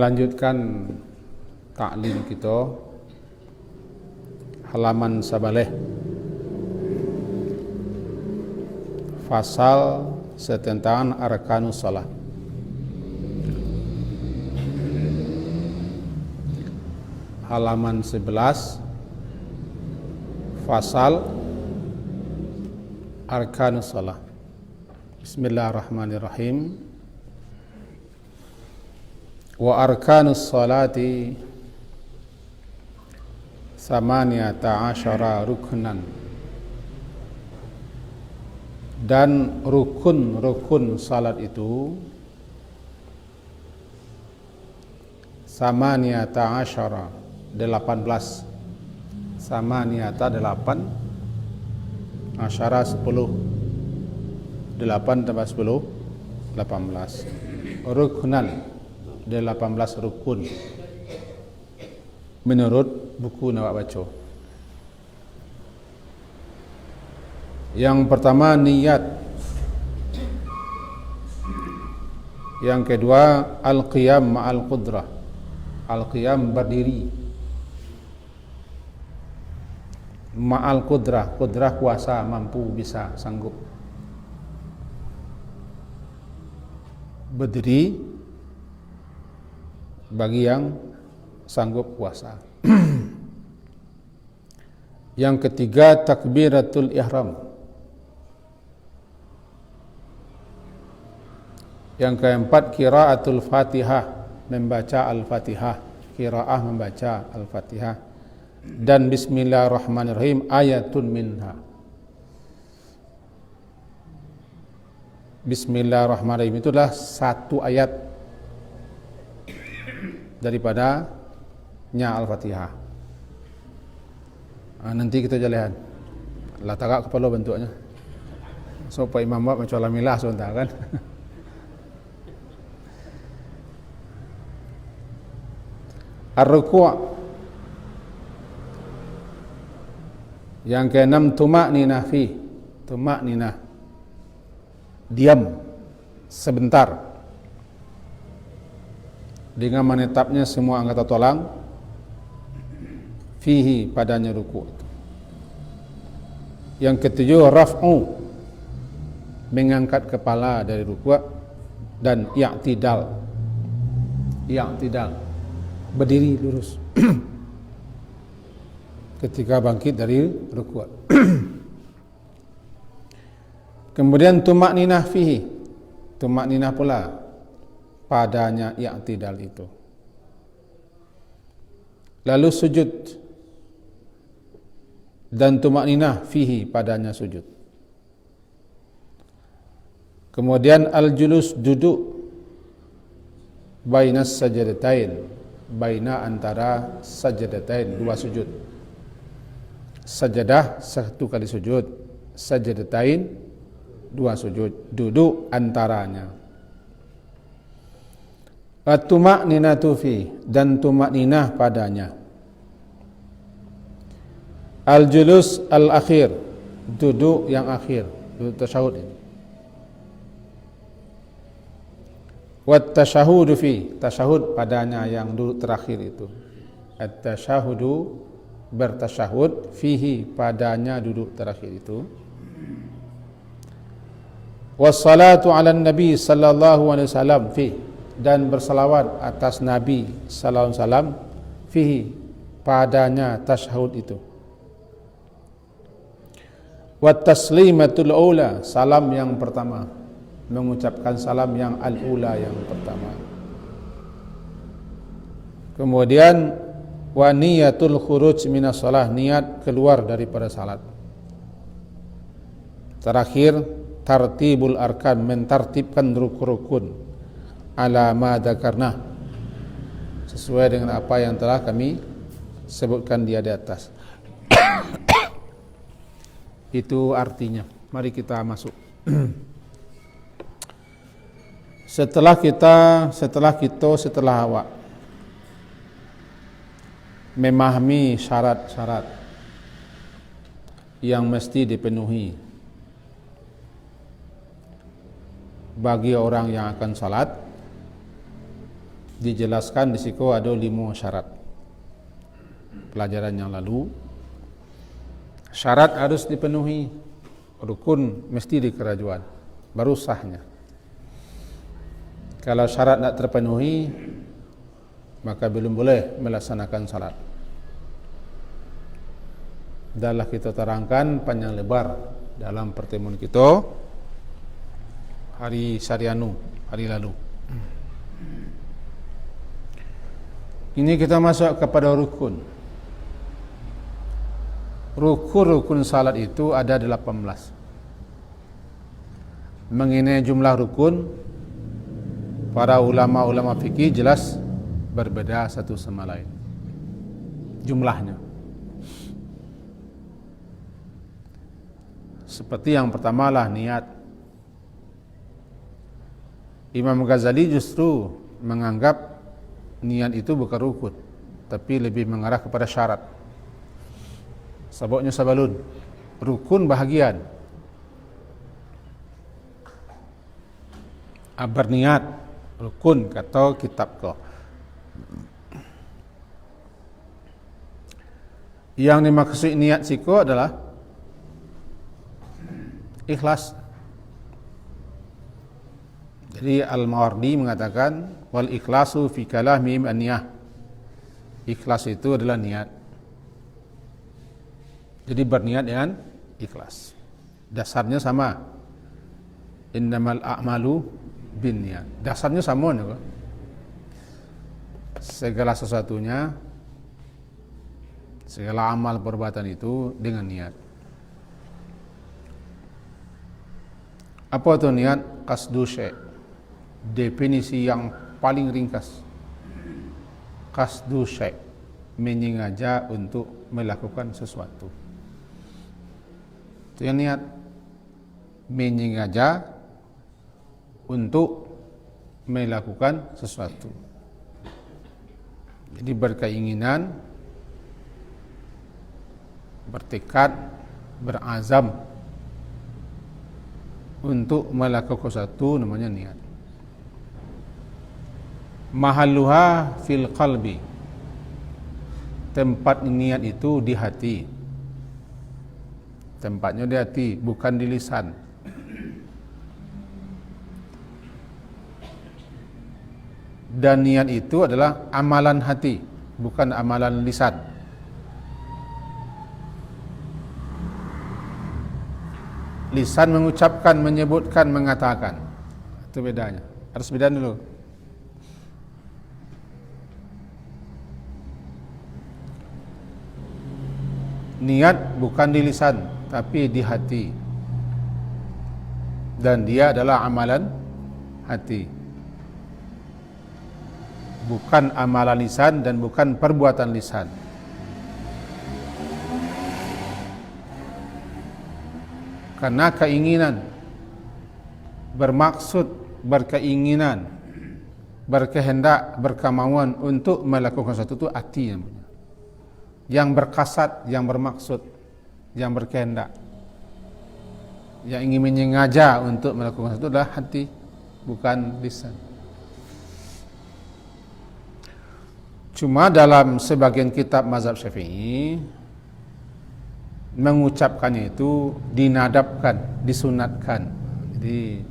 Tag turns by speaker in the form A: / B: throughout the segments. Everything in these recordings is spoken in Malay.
A: melanjutkan taklim kita halaman sabaleh fasal tentang arkanus salat. Halaman 11 fasal arkanus salat. Bismillahirrahmanirrahim. Wa arkanus salati samaniyata asyara ruknan, dan rukun salat itu samaniyata asyara 18, samaniyata 8, asyara 10, 8 tambah 10 18, ruknan 18 rukun menurut buku Nawak Baca. Yang pertama niat, yang kedua al-qiyam ma'al qudrah, al-qiyam berdiri ma'al qudrah, qudrah kuasa, mampu, bisa, sanggup, berdiri bagi yang sanggup puasa. Yang ketiga takbiratul ihram. Yang keempat qiraatul Fatihah, membaca Al-Fatihah, qiraah membaca Al-Fatihah, dan bismillahirrahmanirrahim ayatun minha. Bismillahirrahmanirrahim itulah satu ayat daripada Al-Fatihah. Nanti kita jalan lah tagak kepala bentuknya, so Pak Imam buat macam alamilah sebentar kan. Ar-ruku'. Yang keenam tuma'ninah fi, tuma'ninah diam sebentar dengan menetapnya semua anggota tulang fihi, padanya ruku'. Yang ketujuh raf'u, mengangkat kepala dari ruku', dan i'tidal, i'tidal berdiri lurus ketika bangkit dari ruku'. Kemudian tuma'ninah fihi, tuma'ninah pula padanya i'tidal itu. Lalu sujud, dan tuma'ninah fihi, padanya sujud. Kemudian al-julus, duduk, bainas sajadatain, baina antara sajadatain, dua sujud. Sajadah satu kali sujud, sajadatain dua sujud, duduk antaranya. At-tuma'ninatu fi, dan tuma'ninah padanya. Al-julus al-akhir, duduk yang akhir, duduk tasyahud ini. Wat-tasyahudu fi, tasyahud padanya yang duduk terakhir itu. At-tasyahudu, bertasyahud, fihi, padanya duduk terakhir itu. Was-salatu ala nabi sallallahu alaihi wasallam fi, dan bersalawat atas Nabi sallallahu alaihi wasallam fihi, padanya tasyahud itu. Wat taslimatul ula, salam yang pertama, mengucapkan salam yang al-ula, yang pertama. Kemudian wa niyatul khuruj minas shalah, niat keluar daripada salat. Terakhir tartibul arkan, mentartibkan rukun-rukun ala ma dzakarna, sesuai dengan apa yang telah kami sebutkan di atas. Itu artinya. Mari kita masuk. Setelah awak memahami syarat-syarat yang mesti dipenuhi bagi orang yang akan salat, dijelaskan di situ ada 5 syarat. Pelajaran yang lalu, syarat harus dipenuhi, rukun mesti dikerajuan, baru sahnya. Kalau syarat tidak terpenuhi, maka belum boleh melaksanakan salat. Dalam kita terangkan panjang lebar dalam pertemuan kita hari Syarianu, hari lalu. Ini kita masuk kepada rukun. Rukun salat itu ada 18. Mengenai jumlah rukun, para ulama-ulama fikih jelas berbeda satu sama lain jumlahnya. Seperti yang pertama lah niat. Imam Ghazali justru menganggap niat itu bukan rukun, tapi lebih mengarah kepada syarat. Sebabnya sabalun, rukun bahagian. Berniat rukun kata kitab ko. Yang dimaksud niat siko adalah ikhlas. Jadi Al-Mawardi mengatakan wal ikhlasu fi kalami an-niyah. Ikhlas itu adalah niat. Jadi berniat dengan ikhlas. Dasarnya sama. Innamal a'malu binniyat. Dasarnya sama juga. Segala sesuatunya, segala amal perbuatan itu dengan niat. Apa itu niat? Qasdu syai'. Definisi yang paling ringkas. Qasdu syai', menyengaja untuk melakukan sesuatu. Itu yang niat. Menyengaja untuk melakukan sesuatu. Jadi berkeinginan, bertekad, berazam untuk melakukan sesuatu, namanya niat. Mahalluha fil qalbi. Tempat niat itu di hati. Tempatnya di hati, bukan di lisan. Dan niat itu adalah amalan hati, bukan amalan lisan. Lisan mengucapkan, menyebutkan, mengatakan. Itu bedanya. Harus beda dulu. Niat bukan di lisan, tapi di hati. Dan dia adalah amalan hati. Bukan amalan lisan dan bukan perbuatan lisan. Karena keinginan, bermaksud, berkeinginan, berkehendak, berkemauan untuk melakukan sesuatu itu hati yang punya. Yang berkasat, yang bermaksud, yang berkehendak, yang ingin menyengaja untuk melakukan sesuatu adalah hati, bukan lisan. Cuma dalam sebagian kitab mazhab Syafi'i mengucapkannya itu dinadabkan, disunatkan. Jadi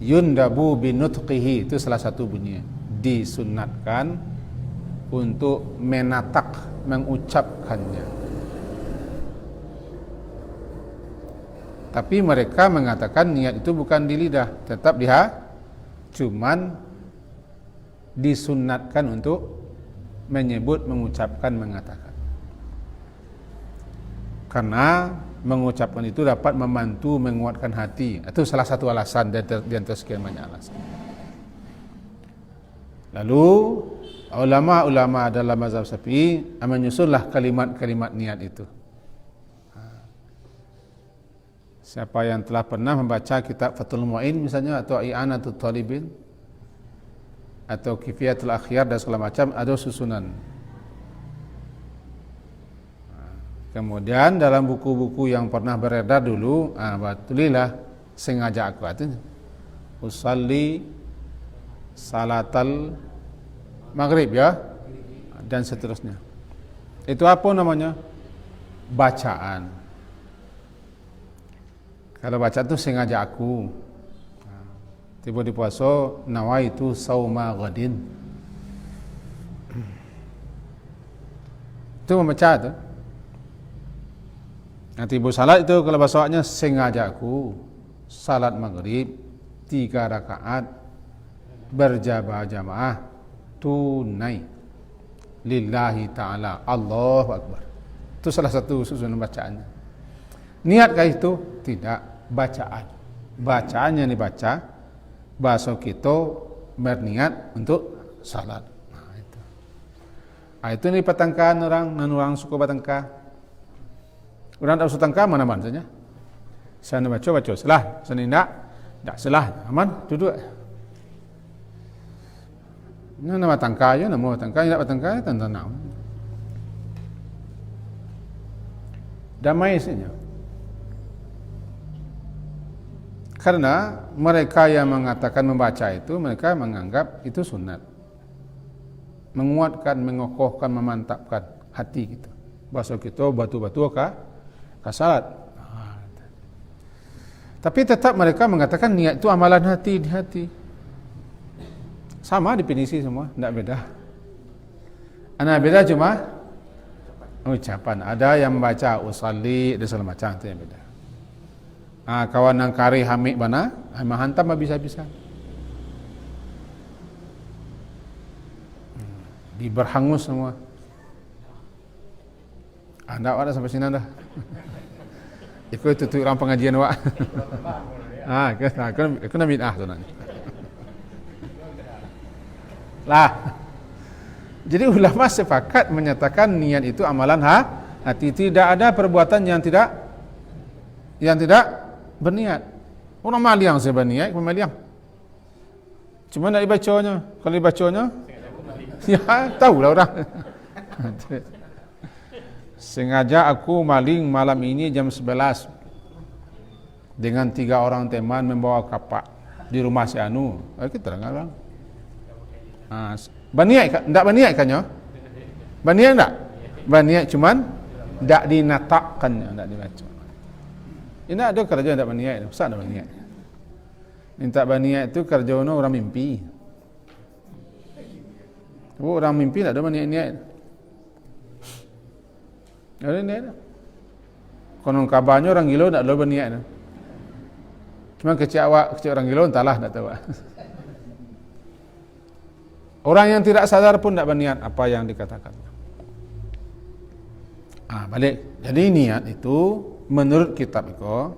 A: yundabu binutqihi, itu salah satu bunyinya, disunatkan untuk menatak, mengucapkannya. Tapi mereka mengatakan niat itu bukan di lidah, tetap di hati, cuman disunatkan untuk menyebut, mengucapkan, mengatakan. Karena mengucapkan itu dapat membantu menguatkan hati. Itu salah satu alasan di antara sekian banyak alasan. Lalu ulama-ulama dalam mazhab Syafi'i menyusunlah kalimat-kalimat niat itu. Siapa yang telah pernah membaca kitab Fathul Mu'in misalnya, atau I'anatul Talibin, atau Kifiyatul Akhyar dan segala macam, ada susunan. Kemudian dalam buku-buku yang pernah beredar dulu, tulilah sengaja aku artinya usalli salatal maghrib ya, dan seterusnya. Itu apa namanya? Bacaan. Kalau baca itu sengaja aku. Tiba di puasa nawaitu sauma ghadin. Itu membaca tu. Nanti ibu salat itu kalau bahasanya sengaja aku salat maghrib 3 rakaat berjamaah tunai lillahi ta'ala, Allahu Akbar. Itu salah satu susunan bacaannya. Niatkah itu? Tidak. Bacaan. Bacaan yang dibaca, bahasa kita berniat untuk salat. Itu ni patangkan orang suka patangka. Orang tak usah tangka mana-mana saja. Sana baca salah, sana tak salah, aman, duduk. Nama tangka je, nama tangka, tak patangka, tentang damai saja. Karena mereka yang mengatakan membaca itu, mereka menganggap itu sunat. Menguatkan, mengokohkan, memantapkan hati kita. Bahasa kita batu-batu ke salat. Tapi tetap mereka mengatakan niat itu amalan hati di hati. Sama definisi semua, tidak beda. Ana beda cuma ucapan. Ada yang membaca usalli, ada segala macam, itu yang beda. Kawan yang kari hamik bana, hantam bisa-bisa. Diberhangus semua. Anda ada sampai sini dah. Ikut tutup orang pengajian awak. Aku nak bid'ah tu nanti. Lah. Jadi ulama sepakat menyatakan niat itu amalan hati. Tidak ada perbuatan yang tidak berniat. Orang maliang saya berniat, aku maliang. Cuma nak dibacanya. Kalau dibacanya, ya tahulah orang. Sengaja aku maling malam ini jam 11 dengan 3 orang teman membawa kapak di rumah si Anu. Kita terang orang. Berniat tak berniat kannya? Berniat tak? Berniat cuman tak dinatakkannya, tak dibaca. Ini ada kerja tak berniat, besar tak berniat. Minta berniat itu kerja orang mimpi. Orang mimpi tak ada berniat-niat. Ada niat. Konon kabarnya orang gila tak ada berniat. Cuma kecil orang gila entahlah, tak tahu. Orang yang tidak sadar pun tak berniat apa yang dikatakan. Balik. Jadi niat itu menurut kitab itu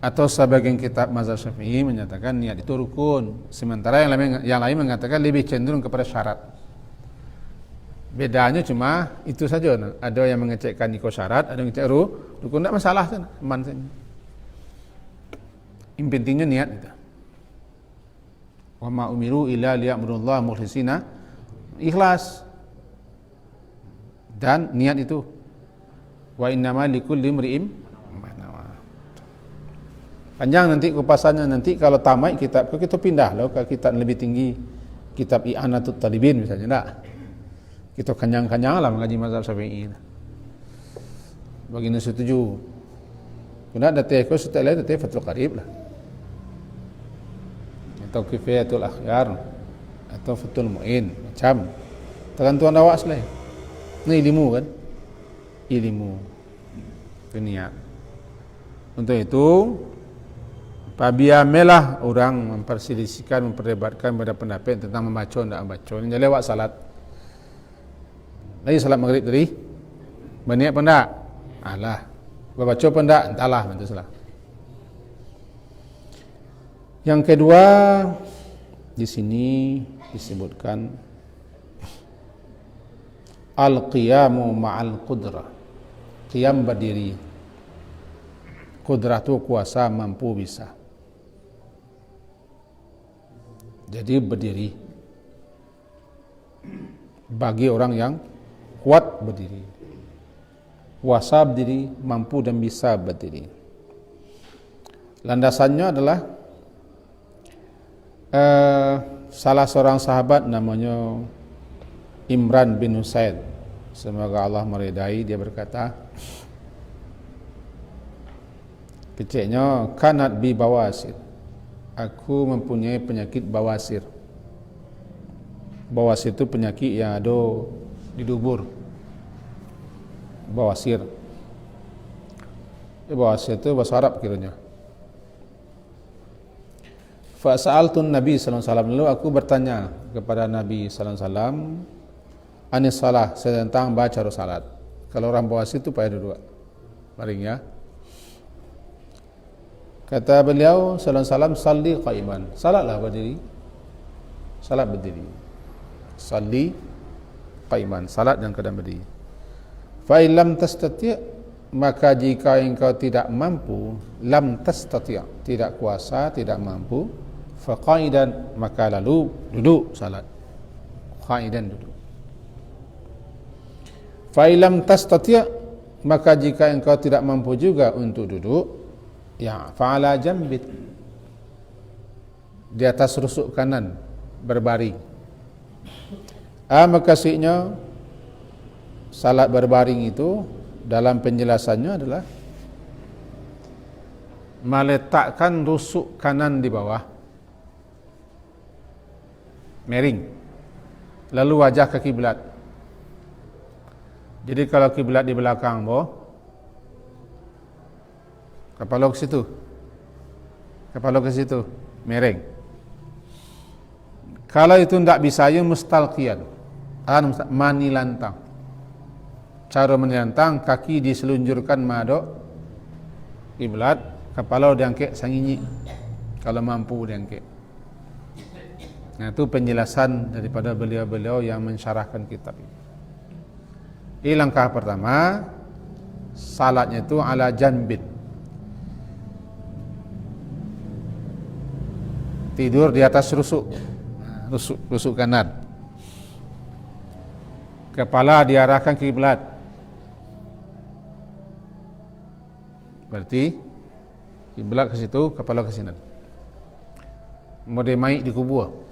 A: atau sebagian kitab mazhab Syafi'i menyatakan niat itu rukun. Sementara yang lain mengatakan lebih cenderung kepada syarat. Bedanya cuma itu saja. Ada yang mengecekkan ikut syarat, ada yang ngecek rukun, tak masalah kan, aman saja. Intinya niat itu. Wa ma umiru illa liya'budullaha mukhlisina, ikhlas. Dan niat itu wa innama likulli imri'in ma nawa. Panjang nanti kupasannya, nanti kalau tamat kitab kita pindah loh ke kitab lebih tinggi, kitab I'anatut Talibin misalnya. Tak, kita kenyang-kenyang lah mengaji mazhab Syafi'i. Baginda setuju. Kena datang ke setiap lain datang Fathul Qarib lah. Atau Kifayatul Akhyar atau Fathul Mu'in, macam tergantung awak selai. Ini ilmu kan? Ilmu. Itu niat. Untuk itu pabiamelah orang memperselisihkan, memperdebatkan pada pendapat tentang membaca tidak membaca. Ini jadi awak salat. Lagi salat maghrib tadi berniat pun tak? Alah. Baca pun tak? Entahlah, itu salah. Yang kedua di sini disebutkan al-qiyamu ma'al qudrah. Qiyam berdiri. Qudrah itu kuasa, mampu, bisa. Jadi berdiri. Bagi orang yang kuat berdiri, kuasa berdiri, mampu dan bisa berdiri. Landasannya adalah salah seorang sahabat namanya Imran bin Husain, semoga Allah meridai, dia berkata, kecilnya kanat bi bawasir, aku mempunyai penyakit bawasir. Bawasir itu penyakit yang ada di dubur. Bawasir. Bawasir itu bahasa Arab kiranya. Fa sa'altun Nabi sallallahu alaihi wasallam, lalu aku bertanya kepada Nabi sallallahu alaihi wasallam anis salah, tentang baca salat. Kalau orang bawasir itu payah duduk. Baring ya. Kata beliau sallallahu alaihi wasallam, salli qaiman. Salatlah berdiri. Salat berdiri. Salli qaiman. Salat dalam keadaan berdiri. Fa in lam tastati', maka jika engkau tidak mampu, lam tastati', tidak kuasa, tidak mampu, fa qaidan, maka lalu duduk salat. Qaidan, duduk. Fa in lam tastati', maka jika engkau tidak mampu juga untuk duduk, ya fa'ala jambit, di atas rusuk kanan berbaring. Maksudnya salat berbaring itu dalam penjelasannya adalah meletakkan rusuk kanan di bawah, miring, lalu wajah ke kiblat. Jadi kalau kiblat di belakang bawah, kepala ke situ, kepala ke situ, miring. Kalau itu tidak bisa, ya mustalqiyan, mani lantang. Cara menilantang, kaki diselunjurkan madok kiblat, kepala diangkat sanginyi kalau mampu diangkat. Nah, itu penjelasan daripada beliau-beliau yang mensyarahkan kitab ini. Ini langkah pertama, salatnya itu ala janbin, tidur di atas rusuk kanan, kepala diarahkan ke kiblat. Berarti kiblat ke situ, kepala ke sini. Boleh maik di kubur.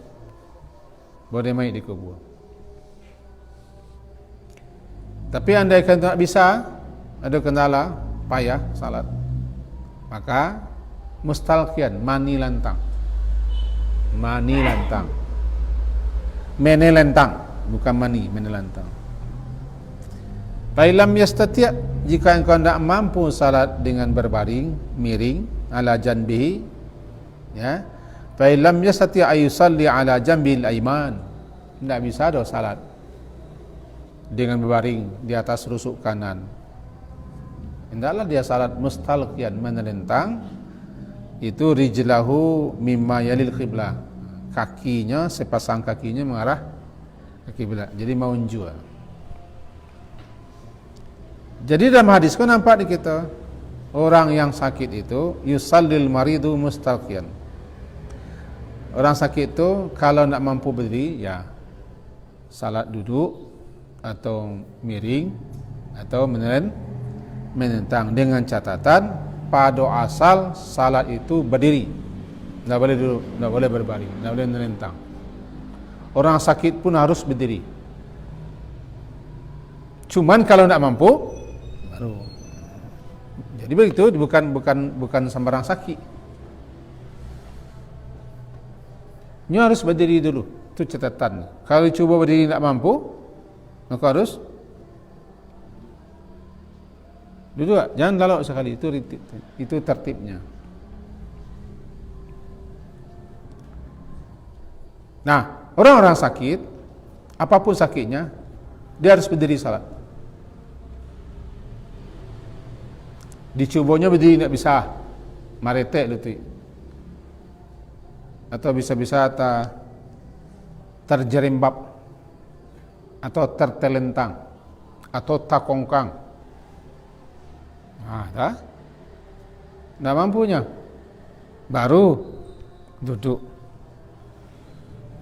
A: Boleh maik di kubur. Tapi andai kan tak bisa, ada kendala, payah salat, maka mustalqiyan, mani lantang. Mani lantang. Mene lantang, bukan mani, mene lantang. Fa'ilam yastati', jika engkau tidak mampu salat dengan berbaring, miring, ala janbihi, ya. Fa'ilam yastati' ayusalli ala janbil aiman, tidak bisa dah salat dengan berbaring di atas rusuk kanan. Hendaklah dia salat mustalqiyan, menelentang, itu rijlahu mimma yalil qiblah, kakinya, sepasang kakinya mengarah ke kiblat, jadi maunjua. Jadi dalam hadis kau nampak di kita, orang yang sakit itu yusallil maridu mustalqiyan. Orang sakit itu kalau nak mampu berdiri, ya salat duduk atau miring atau menentang, dengan catatan pada asal salat itu berdiri, tidak boleh duduk, tidak boleh berbaring, tidak boleh menentang. Orang sakit pun harus berdiri. Cuman kalau tidak mampu, baru. Jadi begitu, bukan sembarang sakit. Ini harus berdiri dulu, itu catatan. Kalau cuba berdiri tidak mampu, maka harus duduk. Jangan lalok sekali, itu tertibnya. Nah, orang-orang sakit, apapun sakitnya, dia harus berdiri salat. Dicubanya berdiri tidak bisa, maretek lutut, atau bisa-bisa terjerembab, atau tertelentang, atau takongkang. Dah, tidak mampunya, baru duduk.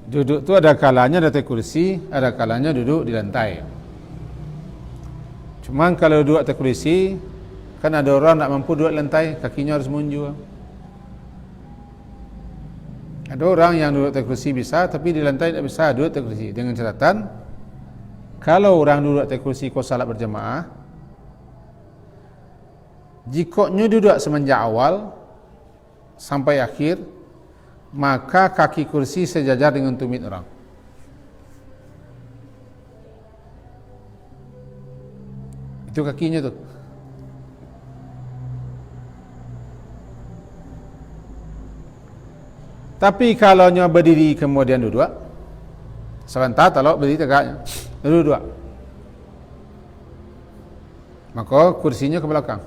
A: Duduk tu ada kalanya di atas kursi, ada kalanya duduk di lantai. Cuman kalau duduk atas kursi, kan ada orang tak mampu duduk lantai, kakinya harus munjul. Ada orang yang duduk atas kursi bisa, tapi di lantai tidak bisa duduk atas kursi. Dengan catatan, kalau orang duduk atas kursi kau salat berjamaah, jikanya duduk semenjak awal sampai akhir, maka kaki kursi sejajar dengan tumit orang. Itu kakinya tu. Tapi kalau nyo berdiri kemudian duduk, sebentar kalau berdiri tegaknya, duduk, maka kursinya ke belakang.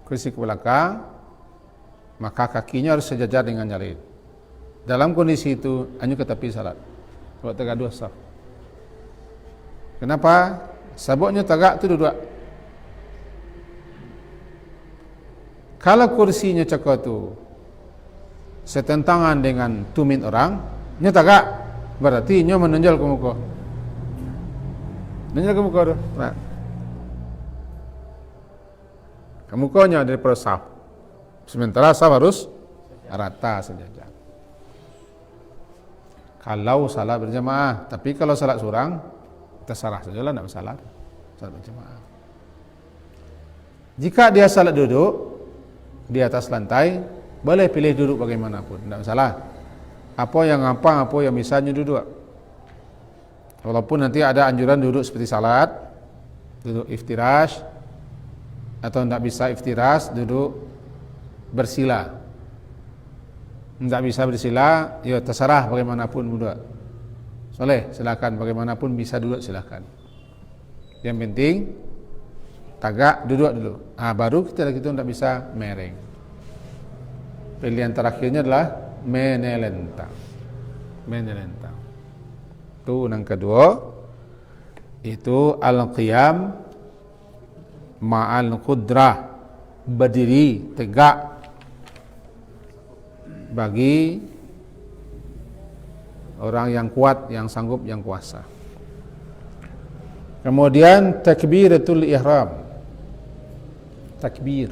A: Kursi ke belakang, maka kakinya harus sejajar dengan yang lain. Dalam kondisi itu, hanya ke tepi salat. Kalau tegak dua saf. Kenapa? Sebabnya tegak tu duduk. Kalau kursinya cakap tu setentangan dengan tumit orang, nya tegak, berarti nya menonjol ke muka. Menonjol ke muka tu. Nah. Ke mukanya daripada saf. Sementara saf harus rata sejajar. Kalau salat berjamaah, tapi kalau salat seorang, terserah sajalah, tidak masalah. Salat berjamaah. Jika dia salat duduk di atas lantai, boleh pilih duduk bagaimanapun, tidak masalah. Apa yang misalnya duduk. Walaupun nanti ada anjuran duduk seperti salat, duduk iftirash, atau tidak bisa iftirash, duduk bersila. Tidak bisa bersila, ya terserah bagaimanapun duduk. Boleh, silakan bagaimanapun bisa duduk, silakan. Yang penting tagak duduk dulu. Baru kita tidak bisa mereng. Pilihan terakhirnya adalah menelentang. Menelentang. Itu yang kedua. Itu al-qiyam ma'al qudrah. Berdiri tegak bagi orang yang kuat, yang sanggup, yang kuasa. Kemudian takbiratul ihram. Takbir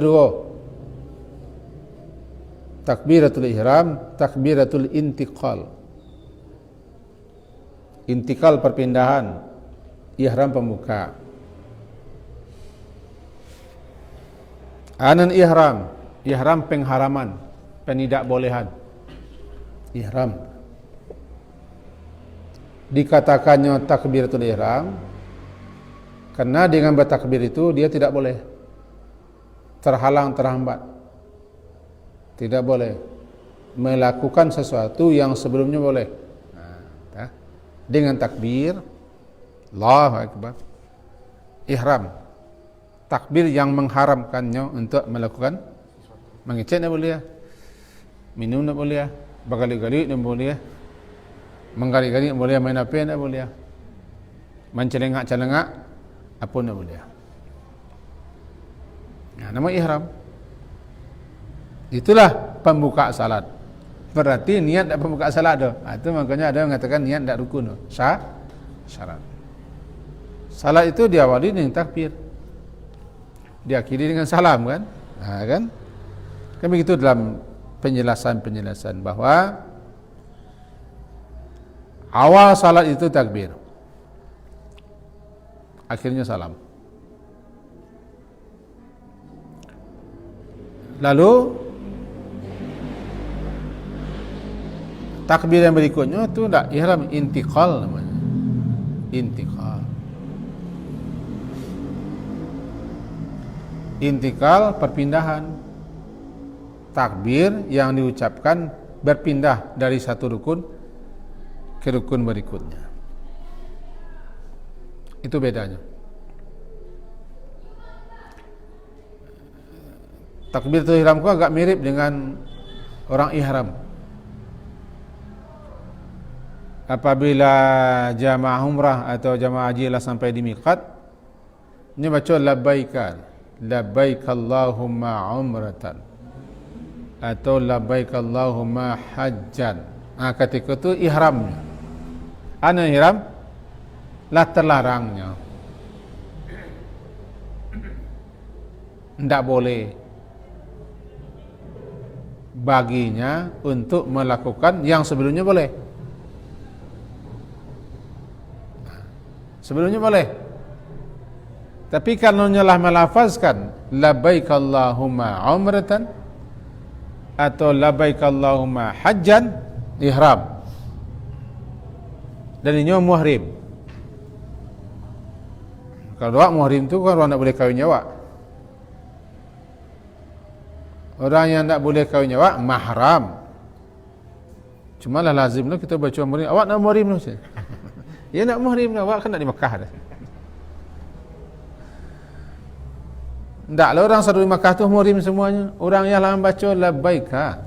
A: dua. Takbiratul ihram, takbiratul intiqal. Intiqal perpindahan, ihram pembuka. Anan ihram, ihram pengharaman, penidak bolehan. Ihram. Dikatakannya takbiratul ihram karena dengan bertakbir itu dia tidak boleh terhalang, terhambat. Tidak boleh melakukan sesuatu yang sebelumnya boleh. Dengan takbir, Allahu Akbar, ihram, takbir yang mengharamkannya untuk melakukan mengecek tidak boleh, minum tidak boleh, bergali-gali tidak boleh, menggali-gali tidak boleh, main api tidak boleh, mencelengak-celengak apa tidak boleh. Nama ihram. Itulah pembuka salat. Berarti niat tak pembuka salat tu. Itu makanya ada yang mengatakan niat tak rukun tu. Syarat. Salat itu diawali dengan takbir, diakhiri dengan salam, kan? Kan? Kan begitu dalam penjelasan bahawa awal salat itu takbir, akhirnya salam. Lalu takbir yang berikutnya itu tak ihram, intiqal namanya. Intiqal. Intiqal perpindahan. Takbir yang diucapkan berpindah dari satu rukun ke rukun berikutnya. Itu bedanya. Takbiratul ihram ku agak mirip dengan orang ihram. Apabila jamaah umrah atau jamaah haji lah sampai di miqat, ini baca labbaika, labbaik Allahumma umratan atau labbaik Allahumma hajjan. Ketika itu ihramnya. Ana ihram lah terlarangnya. tidak boleh baginya untuk melakukan yang sebelumnya boleh. Sebelumnya boleh. Tapi kalau nyalah melafazkan labbaik Allahumma umratan atau labbaik Allahumma hajjan, ihram. Dan ini muhrim. Kalau awak muhrim tu kan orang tak boleh kahwin awak. Orang yang tak boleh kahwin awak mahram. Cuma lah lazim lah kita baca muhrim. Awak nak muhrim tu. Ya nak muhrim lah, awak kan nak di Mekah dah. Taklah orang satu di Makkah tu muhrim semuanya. Orang yang lama baca labbaika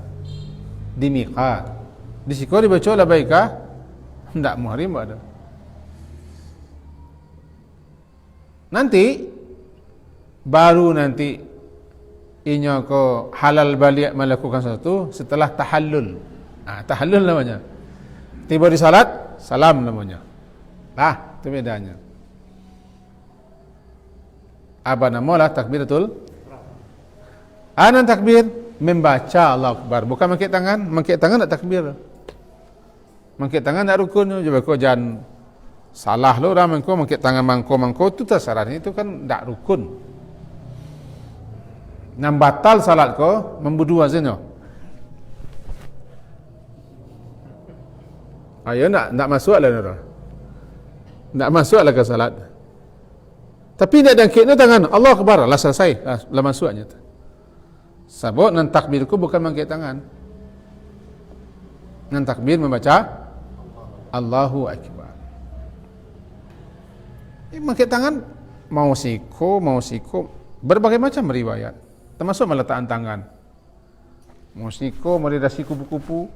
A: di miqat. Di siku dibaca labbaika, tak muhrim ada. Nanti baru nanti inya ko halal balik melakukan sesuatu setelah tahallul. Tahallul namanya. Tiba di salat, salam namanya. Itu bedanya. Apa namalah takbiratul? Anan takbir membaca Allah Akbar, bukan mangkit tangan. Mangkit tangan tak takbir. Mangkit tangan tak rukun. Coba kau jangan salah lo orang mangko mangkit tangan mangko tu terserah, itu kan tak rukun. Nam batal salat kau membudu azannya. Ayo nak masuklah orang. Nak masuklah ke salat. Tapi nak dangkitnya tangan Allah Akbar, lah selesai, lah masuknya. Sebab nan takbirku bukan mangkit tangan. Nan takbir membaca Allahu Akbar. Mangkit tangan mau siku berbagai macam riwayat. Termasuk meletakkan tangan. Mau siku meridasi kupu-kupu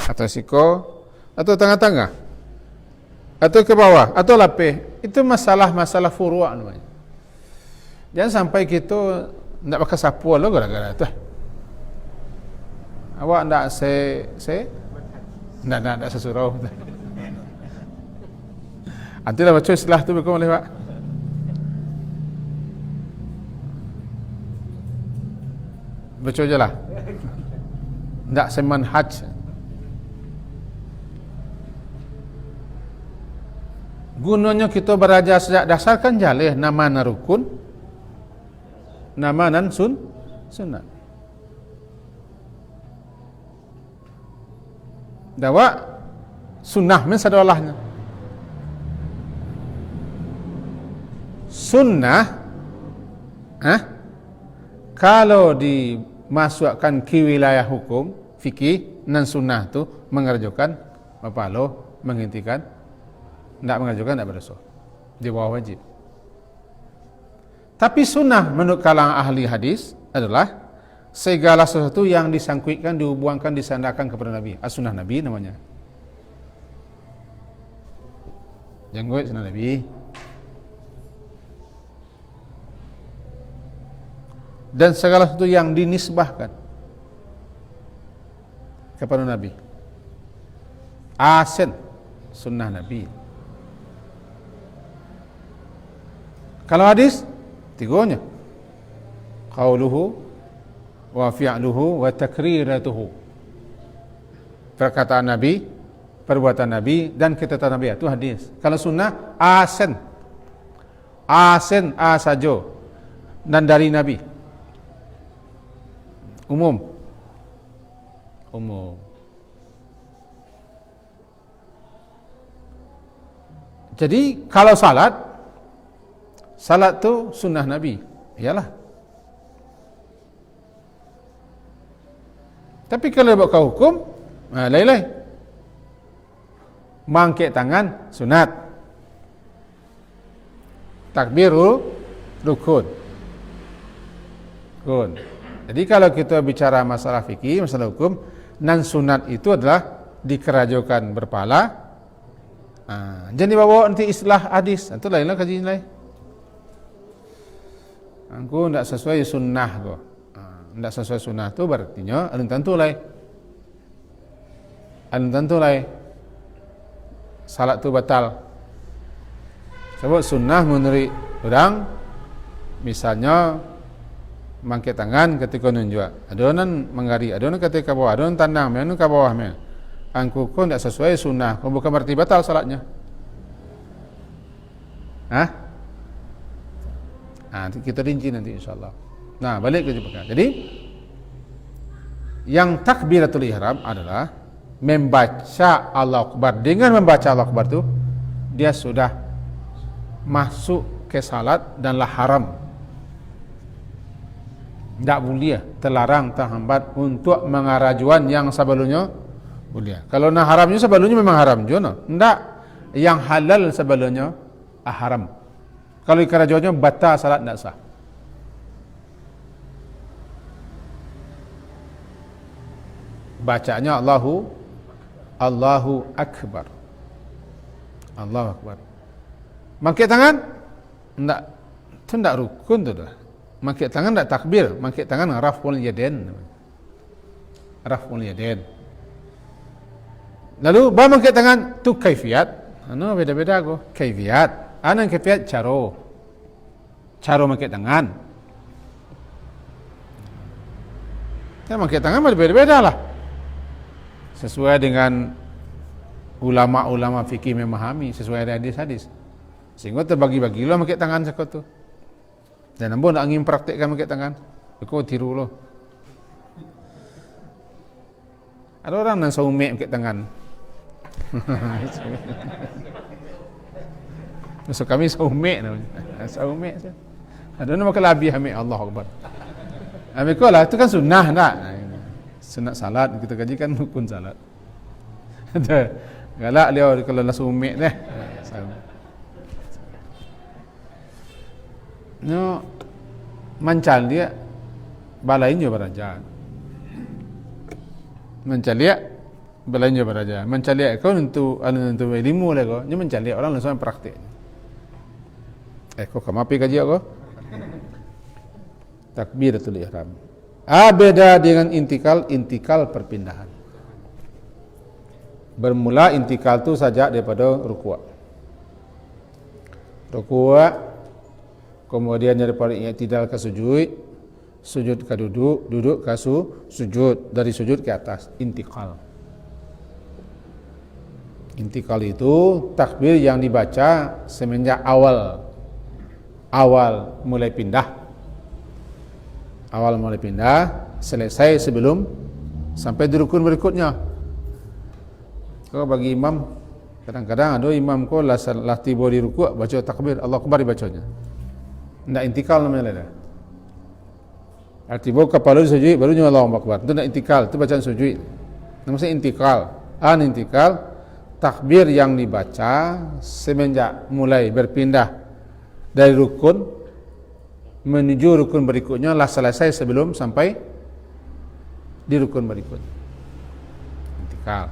A: atau siku atau tengah-tengah atau ke bawah atau lapis. Itu masalah furu' namanya. Jangan sampai kita nak pakai sapu lo gara-gara tu. Awak nak nak sesurau. Nantilah baca istilah tu berkau boleh pak. Baca je lah. Tak semanhaj. Gunanya kita belajar sejak dasar kan jalih nama nan rukun, nama nan sunat. Dawa sunnah men sadolahnya. Sunnah kalau dimasukkan ke wilayah hukum fikih, nan sunnah tu mengerjakan apa lo menghentikan. Tidak mengajukan, tidak berdosa. Di bawah wajib. Tapi sunnah menurut kalangan ahli hadis adalah segala sesuatu yang disangkutkan, dihubungkan, disandarkan kepada Nabi. As-sunnah Nabi namanya. Janggut sunnah Nabi. Dan segala sesuatu yang dinisbahkan kepada Nabi. Asen sunnah Nabi. Kalau hadis, tiganya. Qauluhu wa fi'luhu wa takriratuhu. Perkataan Nabi, perbuatan Nabi dan ketetapan Nabi itu hadis. Kalau sunnah, asen sajo dan dari Nabi. Umum. Jadi kalau salat tu sunnah Nabi, iyalah. Tapi kalau buat hukum, lain-lain. Mangkit tangan sunat, takbir rukun. Jadi kalau kita bicara masalah fikih, masalah hukum, nan sunat itu adalah dikerajokan berpahala. Jangan dibawa nanti istilah hadis, itu lainlah kajian lain. Aku tidak sesuai sunnah ko. Tidak sesuai sunnah tu berartinya alun tentu lai. Salat tu batal. Sebab sunnah menurut orang Misalnya mangkit tangan ketika nunjuk, adonan menggari, adonan ketika bawah, adonan tandang, adonan ke bawah. Angku kau tidak sesuai sunnah, kau bukan berarti batal salatnya. Nanti kita rinci nanti insyaAllah. Nah, balik ke perkara. Jadi yang takbiratul ihram adalah membaca Allahu Akbar. Dengan membaca Allahu Akbar itu dia sudah masuk ke salat danlah haram. Tak boleh, terlarang, terhambat untuk mengarajuan yang sebelumnya boleh. Kalau nak haramnya sebelumnya memang haram juga. Tak, yang halal sebelumnya haram. Kalau kerajuannya batal salat tak sah. Bacanya Allahu Akbar. Allahu Akbar. Mangkit tangan? Tak, itu tak rukun tu dah. Mangkit tangan tak takbir, mangkit tangan raf'ul yadain. Raf'ul yadain. Lalu ba mangkit tangan tu kaifiat. Beda-beda go. Kaifiat. Kaifiat cara mangkit tangan. Ya mangkit tangan berbeda-beda lah. Sesuai dengan ulama-ulama fikih memahami, sesuai dengan hadis-hadis. Sehingga terbagi-bagilah mangkit tangan sekot tu. Dan ambo nak ingin praktikkan mangkit tangan, kau tiru loh. Ada orang yang saumek mangkit tangan. Maksud kami saumek namanya. Saumek saja. Ada nama kelabi amik Allah Akbar. Amik kau lah, itu kan sunnah tak? Sunat salat kita kaji kan rukun salat. Ada galak dia kalau lah saumek deh. No, mancal dia balainnya beraja. Mancal dia balainnya beraja. Mancal dia kau untuk ilmu lah kau. Ni mancal dia orang langsung praktik. Kau kamapi kaji kau? Takbiratul ihram. Beda dengan intikal perpindahan. Bermula intikal tu saja daripada rukuk. Kemudian daripada i'tidal ke sujud, sujud ke duduk, duduk ke sujud, dari sujud ke atas, intikal. Intikal itu takbir yang dibaca semenjak awal mulai pindah. Awal mulai pindah, selesai sebelum sampai di rukun berikutnya. Kau bagi imam, kadang-kadang ada imam kau lah tiba di rukuk baca takbir Allah Akbar dibacanya. Tak intikal namanya dah. Arti bawa kepala sujud baru nyawa Allahu Akbar. Itu tak intikal, itu bacaan sujud. Namanya intikal. Intikal takbir yang dibaca semenjak mulai berpindah dari rukun menuju rukun berikutnya lah selesai sebelum sampai di rukun berikut. Intikal.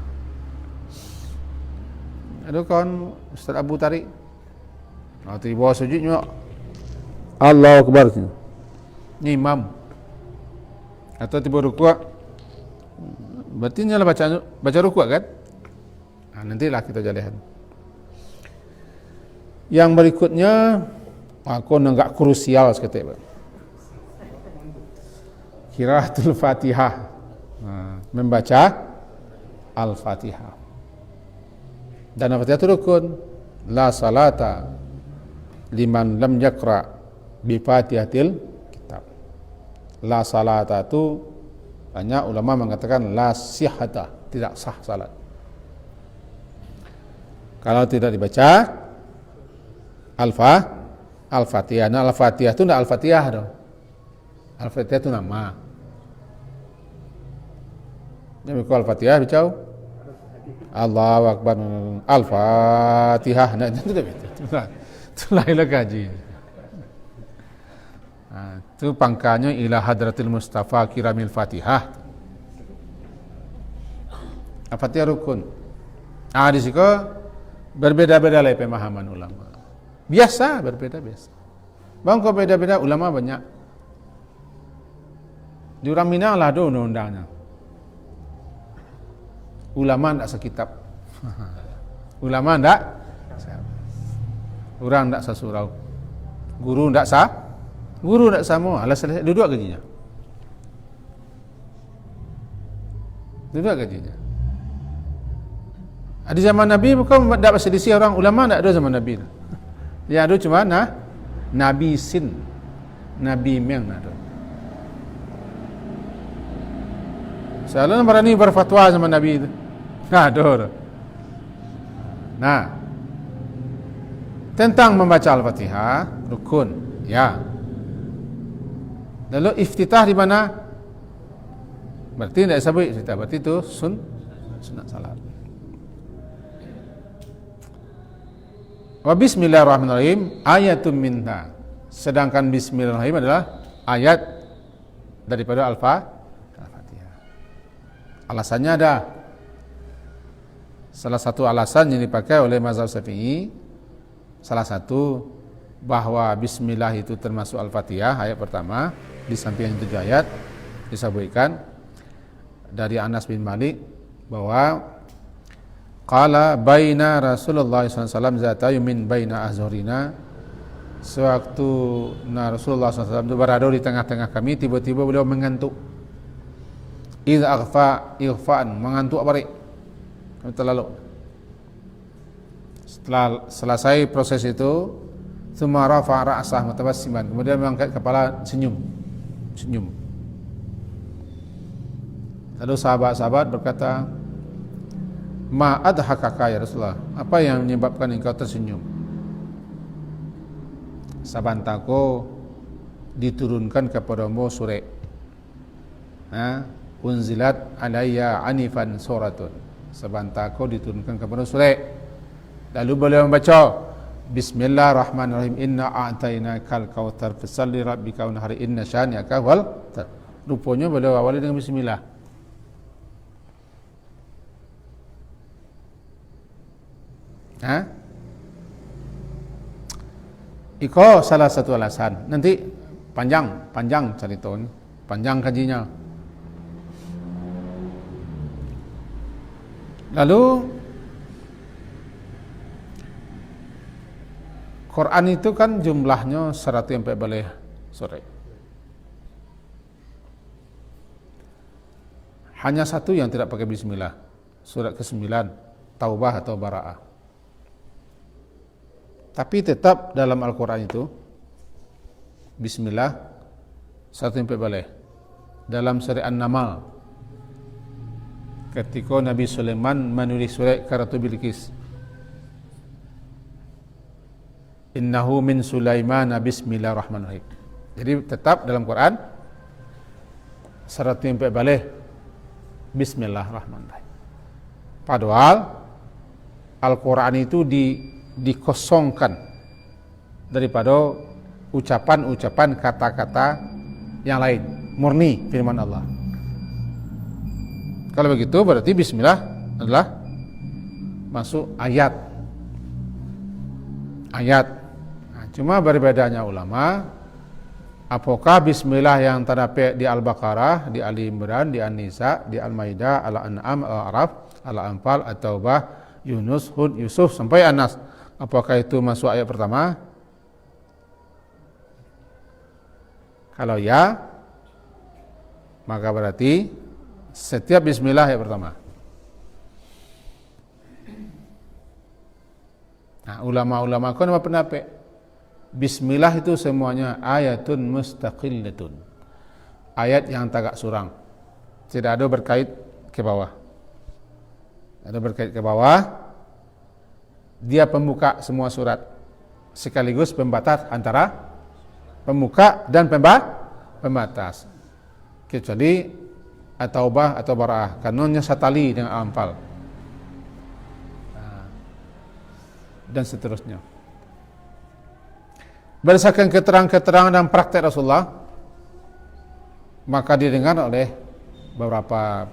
A: Ada kawan Ustaz Abu Tarik. Waktu di bawah sujudnya Allahu Akbar. Ni imam. Atau tiba rukuk. Berarti nyalah baca rukuk kan? Nantilah kita jalan. Yang berikutnya aku enggak krusial seketika. Qiraatul Fatihah. Membaca Al-Fatihah. Dan Al-Fatihah itu rukun. La salata liman lam yaqra bi Fatihatil kitab. La salata itu banyak ulama mengatakan la sihhata, tidak sah salat. Kalau tidak dibaca Al-Fatihah. Nah, Al-Fatihah itu tidak Al-Fatihah dong. Al-Fatihah itu nama. Jadi kalau Al-Fatihah bicau Allahu Akbar Al-Fatihah. Nah, itu dah betul. Itu lain kaji. Itu pangkanya ila hadratil Mustafa kiramil Fatihah. Al-Fatihah rukun. Di situ berbeda-beda lah pemahaman ulama. Biasa berbeda biasa. Bang kau beda-beda ulama banyak. Di orang Minang lah ada undang-undangnya. Ulama tidak sekitab. Ulama tidak. Orang tidak sesurau. Guru tidak Guru nak sama, alas duduk gajinya. Duduk gajinya. Di zaman Nabi bukan tak berselisih orang ulama, tak ada zaman Nabi. Yang ada cuma Nabi Sin, Nabi Meng ada. Selalu berani berfatwa zaman Nabi itu. Ada. Nah, tentang membaca Al-Fatihah, rukun, ya. Lalu iftitah di mana? Berarti tidak sabit iftitah, berarti itu sunat salat. Wa bismillahirrahmanirrahim ayatun minha. Sedangkan bismillahirrahmanirrahim adalah ayat daripada Al-Fatihah. Alasannya ada. Salah satu alasan yang dipakai oleh mazhab Syafi'i, salah satu bahwa bismillah itu termasuk Al-Fatihah ayat pertama, di samping 7 ayat disebutkan dari Anas bin Malik bahwa qala baina Rasulullah SAW zata yumin baina azhurina, sewaktu Rasulullah SAW itu berada di tengah-tengah kami, tiba-tiba beliau mengantuk. Idza ighfa'an, mengantuk balik terlalu. Setelah selesai proses itu, tsumma rafa'a ra'sah mutabassiman, kemudian mengangkat kepala senyum. Lalu sahabat-sahabat berkata, ma adhakaka ya Rasulullah, apa yang menyebabkan engkau tersenyum? Sabantako diturunkan kepadamu surah, unzilat alayya anifan suratun, sabantako diturunkan kepada surah. Lalu beliau membaca bismillahirrahmanirrahim, inna a'tainakal kautsar fasalli rabbika wanhar inna syani'aka wal abtar. Rupanya beliau awali dengan bismillah. Iko salah satu alasan. Nanti panjang cerita ini, panjang kajinya. Lalu Quran itu kan jumlahnya 114 surah. Hanya satu yang tidak pakai bismillah, surat ke-9, Taubah atau Bara'ah. Tapi tetap dalam Al-Quran itu bismillah 114. Dalam surah An-Naml, ketika Nabi Sulaiman menulis surat ke Ratu Bilqis, innahu min Sulaiman bismillahirrahmanirrahim. Jadi tetap dalam Quran 114 bismillahirrahmanirrahim. Padahal Al-Quran itu dikosongkan daripada ucapan-ucapan kata-kata yang lain, murni firman Allah. Kalau begitu berarti bismillah adalah masuk ayat. Nah, cuma berbedanya ulama, apakah bismillah yang terdapat di Al-Baqarah, di Ali Imran, di An-Nisa, di Al-Maidah, Al-An'am, Al-A'raf, Al-Anfal, At-Taubah, Yunus, Hud, Yusuf sampai Anas, apakah itu masuk ayat pertama? Kalau ya, maka berarti setiap bismillah ayat pertama. Nah, ulama-ulama kan apa pendapat? Bismillah itu semuanya ayatun mustaqillatun, ayat yang tagak surang, tidak ada berkait ke bawah. Ada berkait ke bawah, dia pembuka semua surat, sekaligus pembatas antara pembuka dan pembatas, kecuali At-Taubah atau Bara'ah, kanonnya satali dengan Al-Anfal dan seterusnya. Berdasarkan keterangan-keterangan dan praktek Rasulullah, maka didengar oleh beberapa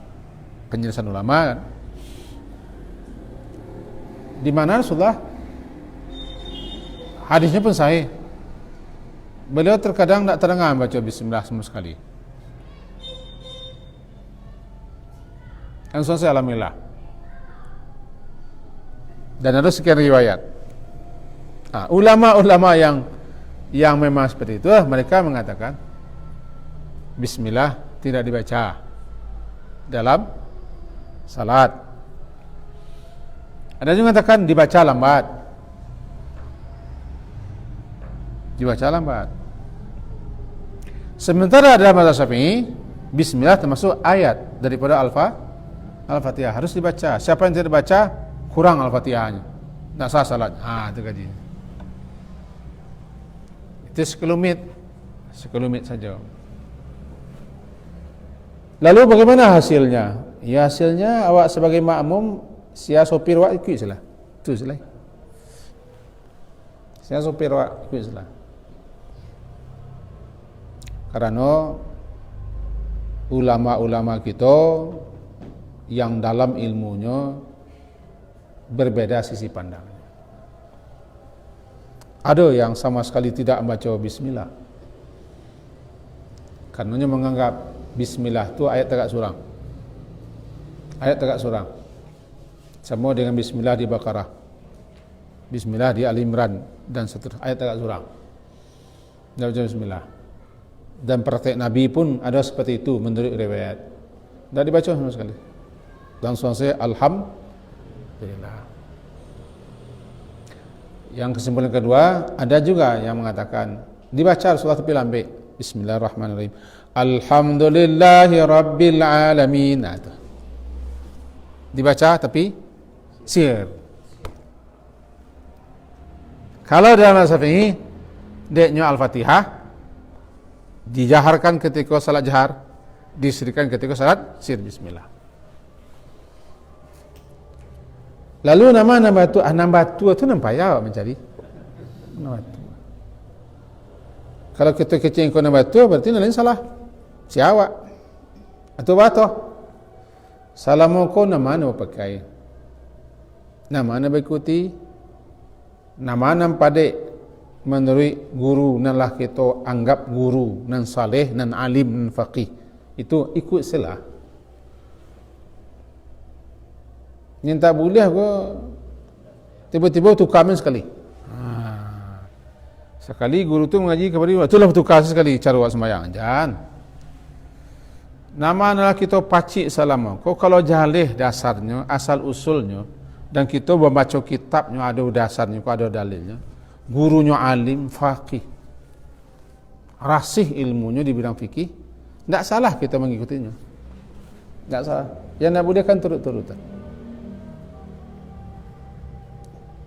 A: penjelasan ulama, di mana Rasulullah hadisnya pun sahih, beliau terkadang tak terdengar baca bismillah sama sekali. Langsung saya alhamdulillah. Dan ada sekian riwayat. Ulama-ulama yang memang seperti itu, mereka mengatakan bismillah tidak dibaca dalam salat. Ada juga mengatakan dibaca lambat. Dibaca lambat. Sementara dalam mazhab Syafi'i, bismillah termasuk ayat daripada Al-Fatihah, harus dibaca. Siapa yang tidak baca, kurang Al-Fatihahnya, tak sah salat. Itu kaji. Itu sekelumit saja. Lalu bagaimana hasilnya? Ya, hasilnya awak sebagai makmum, sia sopir awak ikut salah. Itu salah. Sia sopir awak ikut salah. Karena ulama-ulama kita yang dalam ilmunya berbeda sisi pandang. Ada yang sama sekali tidak membaca bismillah, karenanya menganggap bismillah itu ayat tegak surang. Ayat tegak surang sama dengan bismillah di Baqarah, bismillah di Al-Imran dan seterusnya, ayat tegak surang. Dan baca bismillah. Dan praktek Nabi pun ada seperti itu menurut riwayat. Tidak dibaca sama sekali. Langsung saya alhamdulillah. Yang kesimpulan kedua, ada juga yang mengatakan dibaca surah tapi lambat. Bismillahirrahmanirrahim. Alhamdulillahi rabbil alamin. Dibaca tapi sir. Kalau dalam mazhab ini deknya Al-Fatihah dijaharkan ketika salat jahar, disirkan ketika salat sir, bismillah. Lalu nama batu itu nampak ya mencari nama batu. Kalau kita kecil kau nama batu, berarti lain salah. Siapa? Atau batu? Salah mau kau nama pakai. Nama berikuti. Nama padek menurut guru nan lah kita anggap guru nan saleh nan alim nan faqih, itu ikut salah. Yang tak boleh aku tiba-tiba tukarkan sekali. Sekali guru tu mengaji kepada dia, itulah tukar sekali cara buat sembahyang. Jangan. Nama adalah kita pacik salam. Kau kalau jalih dasarnya, asal usulnya, dan kita membaca kitabnya ada dasarnya, ada dalilnya. Gurunya alim, faqih, rasih ilmunya di bidang fikih, tidak salah kita mengikutinya. Tidak salah. Yang tidak boleh kan turut-turutan.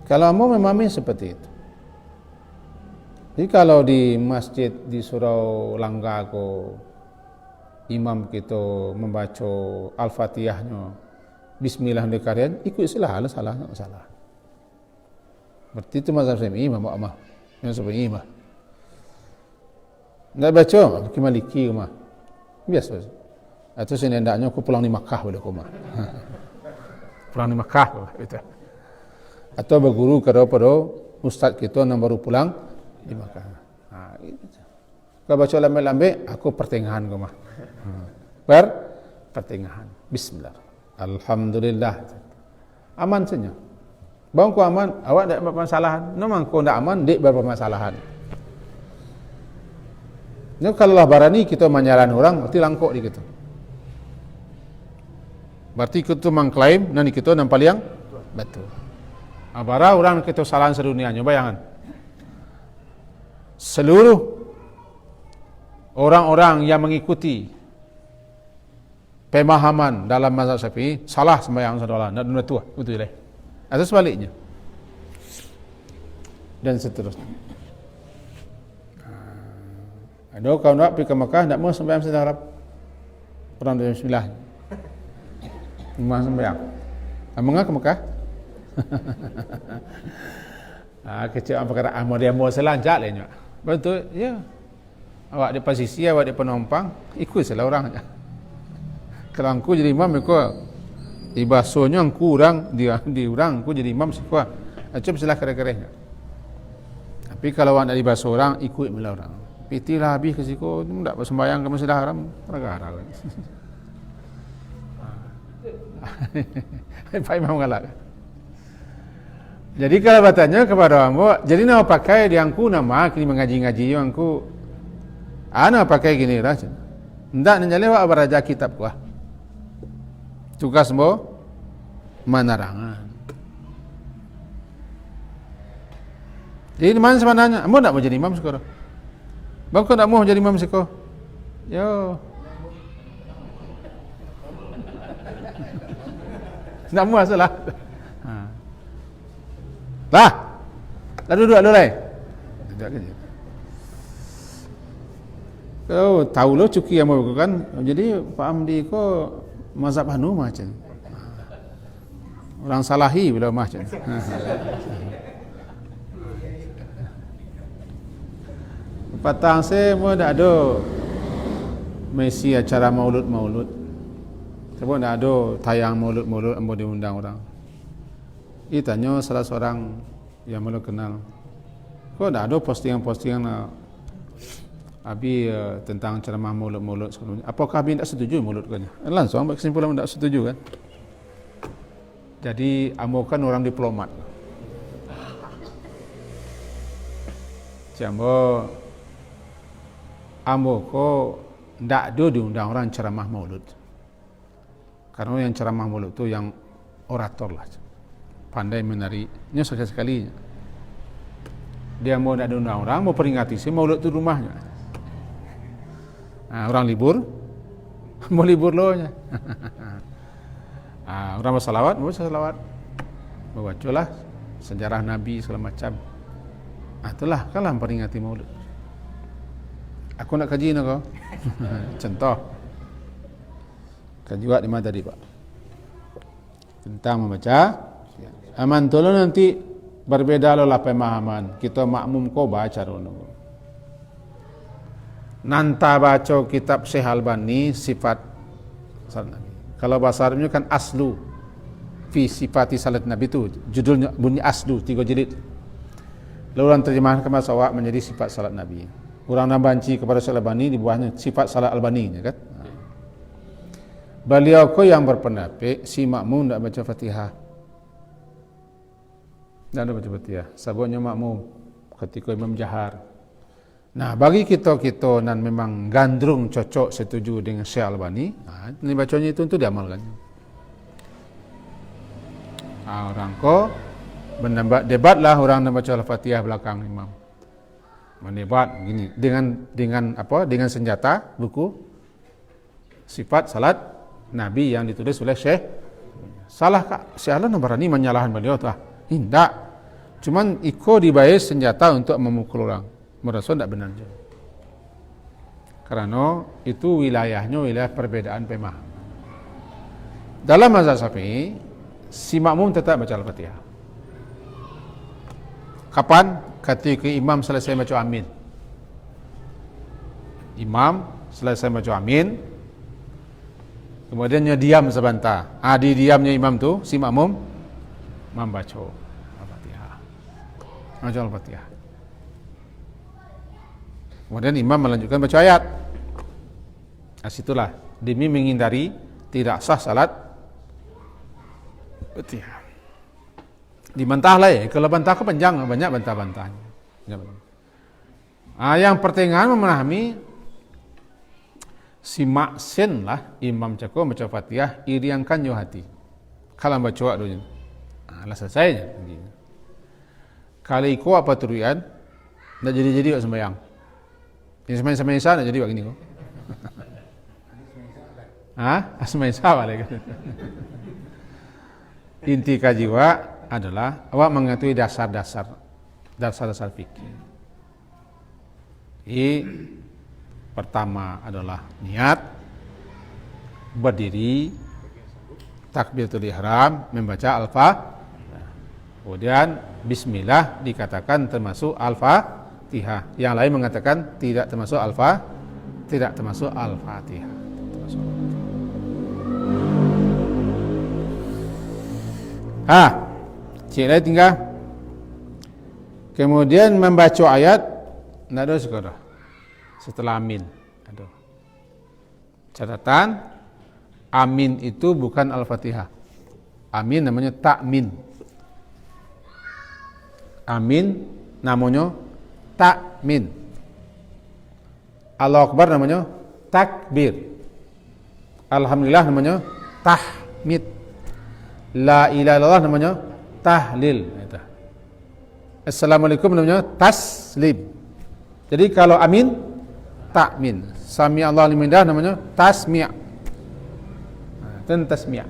A: Kalau mau memahami seperti itu. Jadi kalau di masjid di Surau Langga imam kita membaca Al-Fatihahnya bismillah dikarian, ikut salah tak salah. Berarti itu mazhab Syafi'i imam mah. Yang seperti imam. Enggak baca ke Maliki mah. Biasa. Atau senendaknya aku pulang di Makkah boleh aku mah. Pulang di Makkah gitu. Atau berguru kepada ustaz kita yang baru pulang di Makkah. Gitu. Kalau baca lambat-lambat, aku pertengahan kau mah. Pertengahan. Bismillah. Alhamdulillah. Aman saja. Bang ku aman, awak tak bermasalahan. Memang kau tak aman, dik bermasalahan. Ini kalau lah barani kita menyaran orang, berarti langkok di kita. Berarti kita mengklaim, nanti kita nampak yang betul. Abara orang kita salahan sedunia, bayangan. Seluruh orang-orang yang mengikuti pemahaman dalam mazhab Syafi'i salah sembahyang saudara, nak dunia tua, betul lah. Atau sebaliknya. Dan seterusnya. Ada kau nak pergi ke Makkah, tak mau sembahyang sedang Arab. Orang dari bismillah. Mau sembahyang. Mengapa ke Makkah? Kecil apa kata dia mau selanjak lehnya. Betul, ya. Awak di posisi, awak di penumpang, ikut salah orang. Kalau aku jadi imam, aku ibasuhnya aku orang, di orang, aku jadi imam sekuah. Macam salah kira-kiranya. Tapi kalau awak nak dibasuh orang, ikut mula orang. Pitilah habis ke siku, tak bersembayang ke Masjidil Haram, perkara. Pak Imam galak. Jadi kalau bertanya kepada ambo, jadi nama pakai diangku nama kini mengaji-ngaji angku, ana pakai gini lah. Ndak nenjale wa beraja kitab kuah. Tugas mo menerangan. Jadi mana sebenarnya? Ambo ndak mau jadi imam sekarang. Bang kau ndak mau jadi imam sekarang? Yo. Ndak mau salah. Lah. Lalu duduk dulu lai. Tidak kerja. Kau tahu lo cuki yang mau kan? Jadi Pak Amdi ko mazhab Hanu macam. Orang salahi bila macam. Patang saya mau dah ada mesi acara maulud. Sebab dah ada tayang maulud ambo diundang orang. Tanya salah seorang yang malu kenal. Kok dah ada postingan Abi tentang ceramah maulud sebelumnya. Apakah Abi tidak setuju maulud kan? Langsung ambil kesimpulan tidak setuju kan? Jadi ambo kan orang diplomat. Ambo ko tidak ada diundang orang ceramah maulud. Karena yang ceramah maulud tu yang orator lah. Pandai menarinya sekali-sekali. Dia mau nak diundang orang, mau peringati si maulud tu rumahnya. Orang libur, mau libur loh nya. Orang bersalawat, mau salawat, baca lah sejarah Nabi segala macam. Itulah kalah peringati maulud. Aku nak kaji nak kau. Contoh, kaji buat di mana tadi Pak? Tentang membaca. Aman tolong nanti berbeda lah pemahaman. Kita makmum kau baca dulu. Nanta baca kitab Syekh Albani sifat salat Nabi. Kalau bahasa Arabnya kan aslu fi sifati salat Nabi itu judulnya bunyi aslu 3 jilid. Lalu orang terjemahkan ke bahasa awak menjadi sifat salat Nabi. Orang nak banci kepada Syekh Albani di bawahnya sifat salat Albani kan. Beliau ko yang berpendapat si makmum tidak baca Fatihah. Tak ada baca Fatihah. Sebabnya makmum ketika imam jahar. Nah, bagi kita nan memang gandrung cocok setuju dengan Syekh Albani, ini bacanya itu untuk diamalkan. Orang ko debatlah orang nak baca Al-Fatihah belakang imam. Mendebat gini dengan senjata buku sifat salat Nabi yang ditulis oleh Syekh. Salah Kak, Syekh Albani berani menyalahkan beliau tu. Tidak. Cuman iko dibayar senjata untuk memukul orang. Merasa tidak benar juga. Karena itu wilayahnya wilayah perbedaan pemahaman. Dalam mazhab Syafi'i, si makmum tetap baca Al-Fatihah. Kapan? Ketika imam selesai baca amin. Imam selesai baca amin, kemudian dia diam sebentar. Di diamnya imam tu, si makmum membaca Al-Fatihah. Baca Al-Fatihah. Kemudian imam melanjutkan baca ayat. Situlah demi menghindari tidak sah salat Fatihah. Dibantahlah ya, kalau bantah ke panjang banyak bantah-bantahnya. Yang pertengahan memahami si maksin lah imam cakap baca Fatihah iriangkan yo hati. Kalau baca doanya. Lah selesai. Kalau ikut apa turian, nak jadi sembahyang. Yang semai Isa nak jadi begini kok. Semai Isa balik. Inti kajiwa adalah awak mengetahui dasar-dasar fikih. Pertama adalah niat, berdiri, takbiratul ihram, membaca Al-Fatihah. Kemudian bismillah dikatakan termasuk Al-Fatihah. Yang lain mengatakan tidak termasuk Al-Fatihah. Cik lagi tinggal. Kemudian membaca ayat, tidak ada sekarang. Setelah amin, ada. Catatan, amin itu bukan Al-Fatihah. Amin namanya takmin. Amin namanya takmin. Allahu Akbar namanya takbir. Alhamdulillah namanya tahmid. La ilaha illallah namanya tahlil. Assalamualaikum namanya taslim. Jadi kalau amin takmin. Sami Allah liman hamidah namanya tasmi'. Dan tasmi'.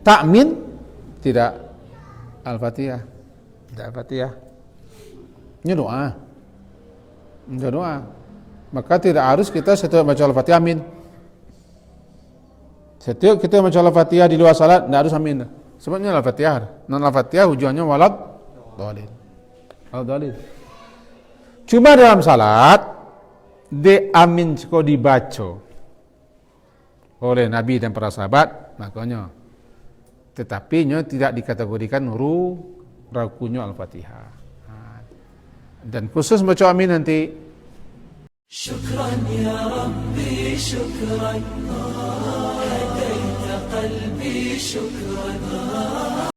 A: Takmin tidak Al-Fatihah. Tidak Al-Fatihah. Ini doa. Ini doa. Maka tidak harus kita setiap baca Al-Fatihah amin. Setiap kita baca Al-Fatihah di luar salat tidak harus amin. Sebabnya Al-Fatihah. Non Al-Fatihah hujannya walad dhalin. Al-dhalin. Cuma dalam salat de amin jika dibaca oleh Nabi dan para sahabat, makanya tetapi nya tidak dikategorikan rukunnya Al-Fatihah. Dan khusus baca amin nanti. Syukran ya Rabbi syukran, hadaita qalbi syukran.